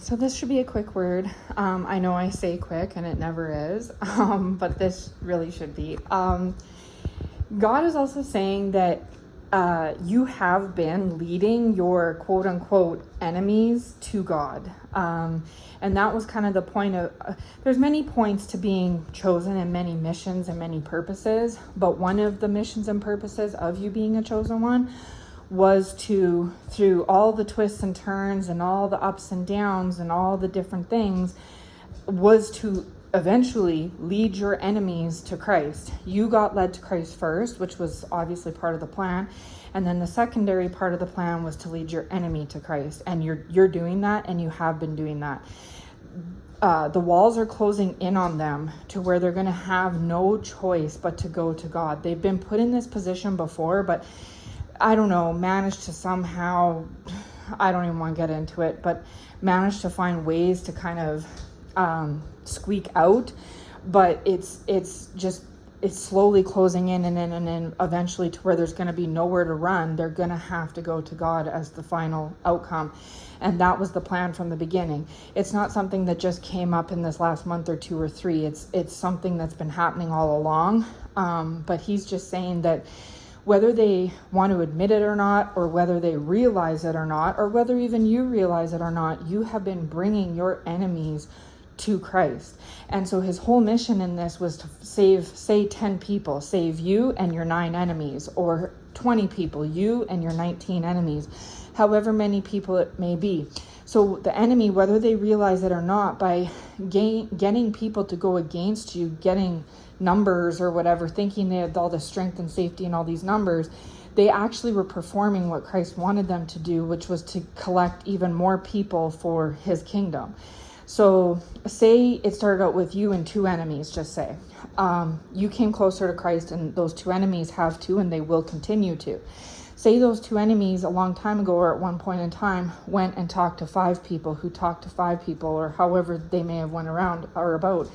So this should be a quick word. I know I say quick and it never is, but this really should be. God is also saying that you have been leading your quote unquote enemies to God. And that was kind of the point of, there's many points to being chosen and many missions and many purposes, but one of the missions and purposes of you being a chosen one was to, through all the twists and turns and all the ups and downs and all the different things, was to eventually lead your enemies to Christ. You got led to Christ first, which was obviously part of the plan. And then the secondary part of the plan was to lead your enemy to Christ. And you're doing that, and you have been doing that. The walls are closing in on them to where they're going to have no choice but to go to God. They've been put in this position before, but I don't know, managed to somehow, I don't even want to get into it, but managed to find ways to kind of squeak out. But it's slowly closing in, and then eventually to where there's going to be nowhere to run. They're going to have to go to God as the final outcome. And that was the plan from the beginning. It's not something that just came up in this last month or 2 or 3. It's something that's been happening all along. But he's just saying that whether they want to admit it or not, or whether they realize it or not, or whether even you realize it or not, you have been bringing your enemies to Christ. And so his whole mission in this was to save, say 10 people, save you and your 9 enemies, or 20 people, you and your 19 enemies, however many people it may be. So the enemy, whether they realize it or not, by getting people to go against you, getting numbers or whatever, thinking they had all the strength and safety and all these numbers, they actually were performing what Christ wanted them to do, which was to collect even more people for his kingdom. So say it started out with you and 2 enemies, just say. You came closer to Christ, and those 2 enemies have to, and they will continue to. Say those 2 enemies a long time ago, or at one point in time, went and talked to 5 people who talked to 5 people, or however they may have went around or about,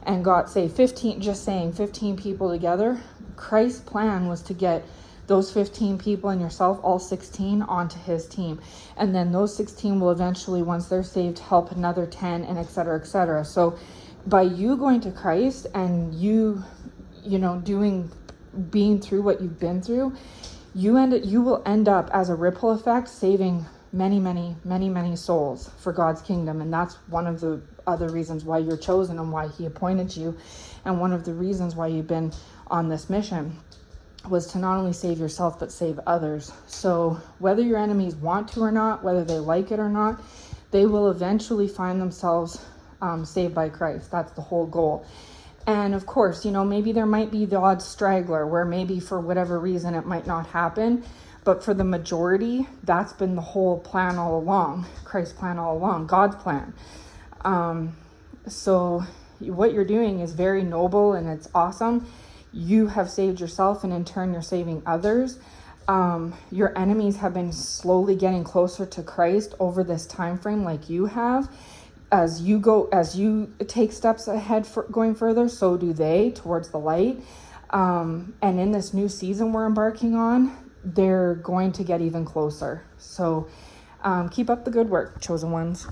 and got, say, 15, just saying 15 people together. Christ's plan was to get those 15 people and yourself, all 16, onto his team. And then those 16 will eventually, once they're saved, help another 10, and et cetera, et cetera. So by you going to Christ and you know, being through what you've been through, you will end up as a ripple effect saving many souls for God's kingdom. And that's one of the other reasons why you're chosen and why he appointed you. And one of the reasons why you've been on this mission was to not only save yourself, but save others. So whether your enemies want to or not, whether they like it or not, they will eventually find themselves saved by Christ. That's the whole goal. And of course, you know, maybe there might be the odd straggler where maybe for whatever reason it might not happen. But for the majority, that's been the whole plan all along, Christ's plan all along, God's plan. So what you're doing is very noble and it's awesome. You have saved yourself, and in turn you're saving others. Your enemies have been slowly getting closer to Christ over this time frame, like you have. As you take steps ahead for going further, so do they towards the light. And in this new season we're embarking on, they're going to get even closer. So keep up the good work, chosen ones.